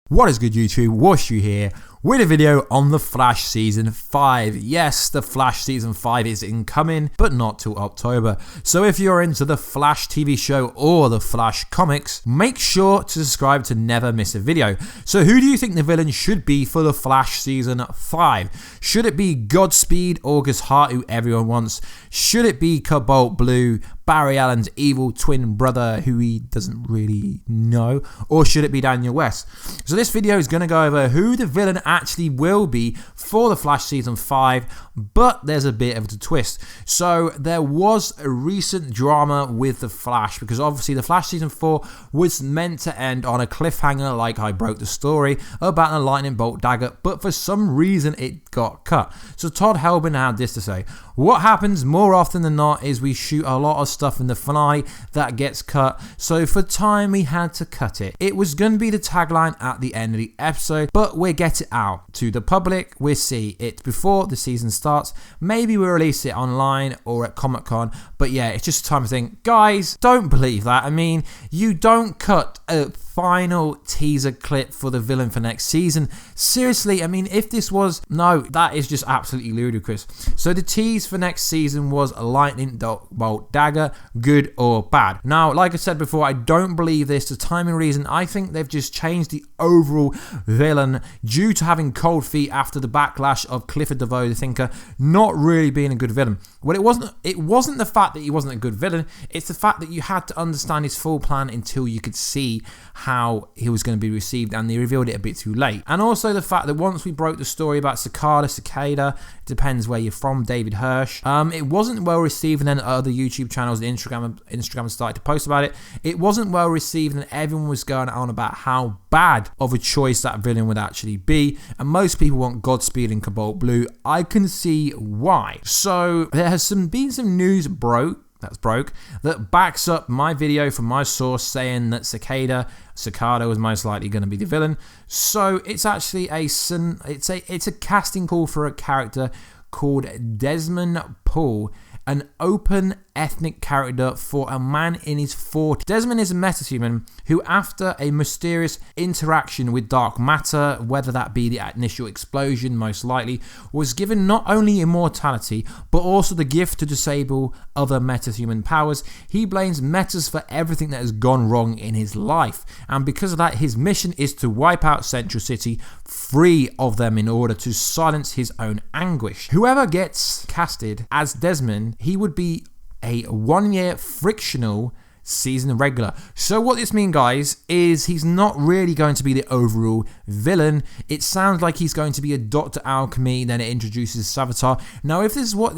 What is good, YouTube? Warstu here with a video on The Flash Season 5. Yes, The Flash Season 5 is incoming, but not till October. So if you're into the Flash TV show or the Flash comics, make sure to subscribe to never miss a video. So who do you think the villain should be for The Flash Season 5? Should it be Godspeed, August Hart, who everyone wants? Should it be Cobalt Blue, Barry Allen's evil twin brother who he doesn't really know? Or should it be Daniel West? So this video is going to go over who the villain actually will be for The Flash Season 5, but there's a bit of a twist. So there was a recent drama with The Flash, because obviously The Flash Season 4 was meant to end on a cliffhanger, like I broke the story, about a lightning bolt dagger, but for some reason it got cut. So Todd Helbin had this to say: what happens more often than not is we shoot a lot of stuff in the finale that gets cut, so for time we had to cut it. It was going to be the tagline at the end of the episode, but we'll get it out to the public. We'll see it before the season starts. Maybe we'll release it online or at Comic-Con, but yeah, it's just time to think, guys, don't believe that. I mean, you don't cut a final teaser clip for the villain for next season. Seriously, I mean, if this was... No, that is just absolutely ludicrous. So the tease for next season was a lightning bolt dagger, good or bad. Now, like I said before, I don't believe this. The timing reason, I think they've just changed the overall villain due to having cold feet after the backlash of Clifford DeVoe the Thinker not really being a good villain. Well, it wasn't the fact that he wasn't a good villain, it's the fact that you had to understand his full plan until you could see how he was going to be received, and they revealed it a bit too late. And also the fact that once we broke the story about Cicada, it depends where you're from, David Hirsch, it wasn't well received, and then other YouTube channels and Instagram started to post about it. It wasn't well received, and everyone was going on about how bad of a choice that villain would actually be, and most people want Godspeed and Cobalt Blue. I can see why. So there has been some news that backs up my video from my source saying that Cicada was most likely going to be the villain. So it's actually it's a casting call for a character called Desmond Poole, an open ethnic character for a man in his 40s. Desmond is a metahuman who, after a mysterious interaction with dark matter, whether that be the initial explosion most likely, was given not only immortality but also the gift to disable other metahuman powers. He blames metas for everything that has gone wrong in his life, and because of that his mission is to wipe out Central City free of them in order to silence his own anguish. Whoever gets casted as Desmond, he would be a 1-year frictional season regular. So what this means, guys, is he's not really going to be the overall villain. It sounds like he's going to be a Dr. Alchemy, then it introduces Savitar. Now if this is what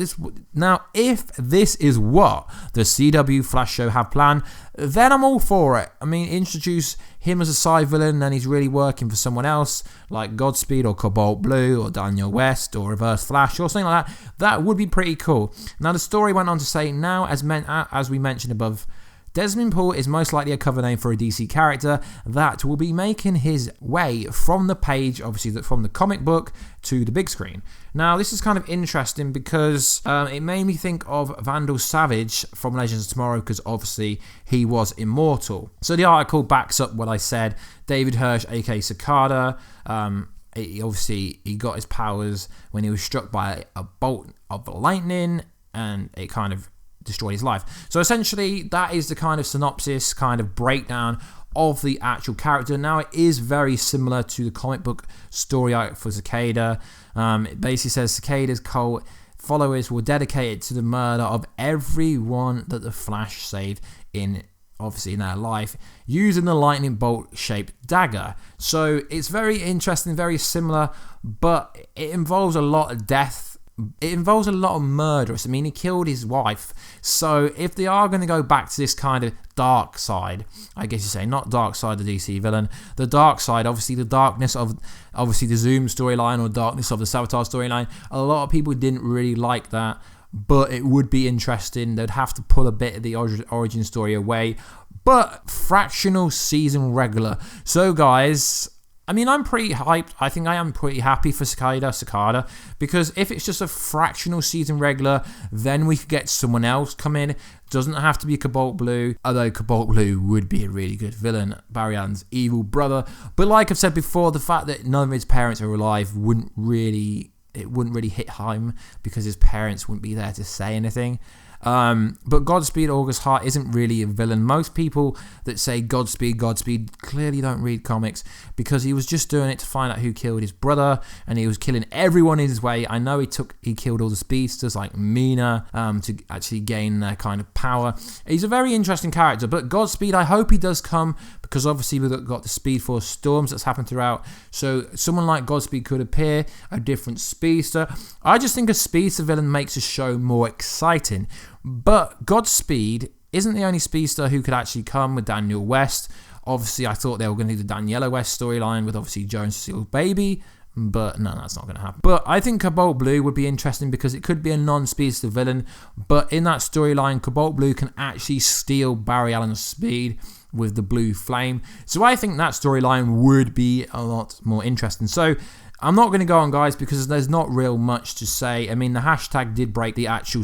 the CW Flash show have planned, then I'm all for it. I mean, introduce him as a side villain, and he's really working for someone else like Godspeed or Cobalt Blue or Daniel West or Reverse Flash or something like that. That would be pretty cool. Now the story went on to say, now as we mentioned above, Desmond Poole is most likely a cover name for a DC character that will be making his way from the page, obviously from the comic book, to the big screen. Now this is kind of interesting because it made me think of Vandal Savage from Legends of Tomorrow, because obviously he was immortal. So the article backs up what I said. David Hirsch, aka Cicada, he got his powers when he was struck by a bolt of lightning, and it kind of destroyed his life. So essentially that is the kind of synopsis, kind of breakdown of the actual character. Now it is very similar to the comic book story arc for Cicada. It basically says Cicada's cult followers were dedicated to the murder of everyone that the Flash saved in their life, using the lightning bolt shaped dagger. So it's very interesting, very similar, but it involves a lot of death. It involves a lot of murderous. I mean, he killed his wife. So if they are going to go back to this kind of dark side, I guess you say, not dark side, the DC villain, the dark side, obviously the darkness of the Zoom storyline or darkness of the Savitar storyline, a lot of people didn't really like that, but it would be interesting. They'd have to pull a bit of the origin story away, but fractional season regular. So guys, I mean, I'm pretty hyped. I think I am pretty happy for Cicada, because if it's just a fractional season regular, then we could get someone else come in. Doesn't have to be Cobalt Blue, although Cobalt Blue would be a really good villain, Barry Allen's evil brother. But like I've said before, the fact that none of his parents are alive wouldn't really hit home, because his parents wouldn't be there to say anything. But Godspeed August Hart isn't really a villain. Most people that say Godspeed clearly don't read comics, because he was just doing it to find out who killed his brother, and he was killing everyone in his way. I know he killed all the speedsters like Mina to actually gain their kind of power. He's a very interesting character, but Godspeed, I hope he does come, because obviously we've got the Speed Force storms that's happened throughout, so someone like Godspeed could appear, a different speedster. I just think a speedster villain makes a show more exciting. But Godspeed isn't the only speedster who could actually come with Daniel West. Obviously, I thought they were going to do the Daniela West storyline with obviously Joe and Cecile Baby, but no, that's not going to happen. But I think Cobalt Blue would be interesting, because it could be a non-speedster villain, but in that storyline, Cobalt Blue can actually steal Barry Allen's speed with the blue flame. So I think that storyline would be a lot more interesting. So I'm not going to go on, guys, because there's not real much to say. I mean, the hashtag did break the actual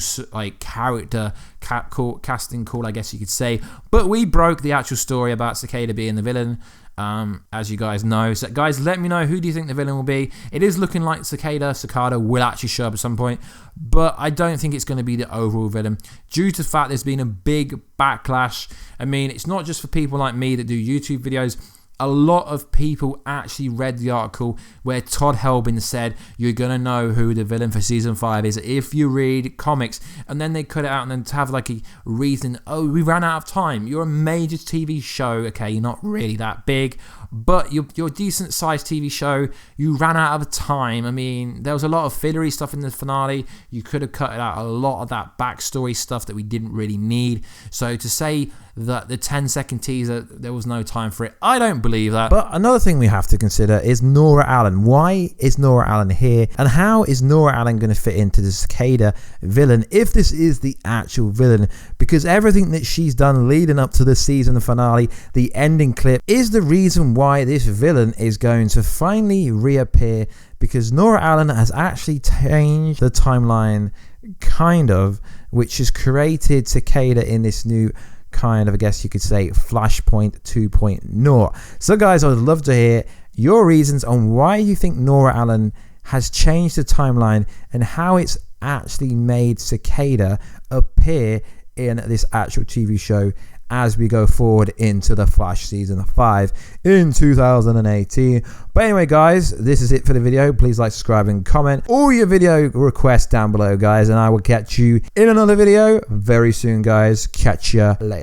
character casting call, I guess you could say, but we broke the actual story about Cicada being the villain, as you guys know. So guys, let me know, who do you think the villain will be? It is looking like Cicada will actually show up at some point, but I don't think it's going to be the overall villain, due to the fact there's been a big backlash. I mean, it's not just for people like me that do YouTube videos. A lot of people actually read the article where Todd Helbin said you're going to know who the villain for season 5 is if you read comics, and then they cut it out and then to have like a reason, oh, we ran out of time. You're a major TV show, okay, you're not really that big, but you're a decent sized TV show, you ran out of time. I mean, there was a lot of fillery stuff in the finale. You could have cut out a lot of that backstory stuff that we didn't really need. So to say that the 10-second teaser, there was no time for it, I don't believe that. But another thing we have to consider is Nora Allen. Why is Nora Allen here, and how is Nora Allen going to fit into the Cicada villain if this is the actual villain? Because everything that she's done leading up to the season finale, the ending clip, is the reason why this villain is going to finally reappear, because Nora Allen has actually changed the timeline, kind of, which has created Cicada in this new kind of, I guess you could say, Flashpoint 2.0. So guys, I would love to hear your reasons on why you think Nora Allen has changed the timeline, and how it's actually made Cicada appear in this actual TV show as we go forward into the Flash season 5 in 2018. But anyway, guys, this is it for the video. Please like, subscribe, and comment all your video requests down below, guys, and I will catch you in another video very soon, guys. Catch ya later.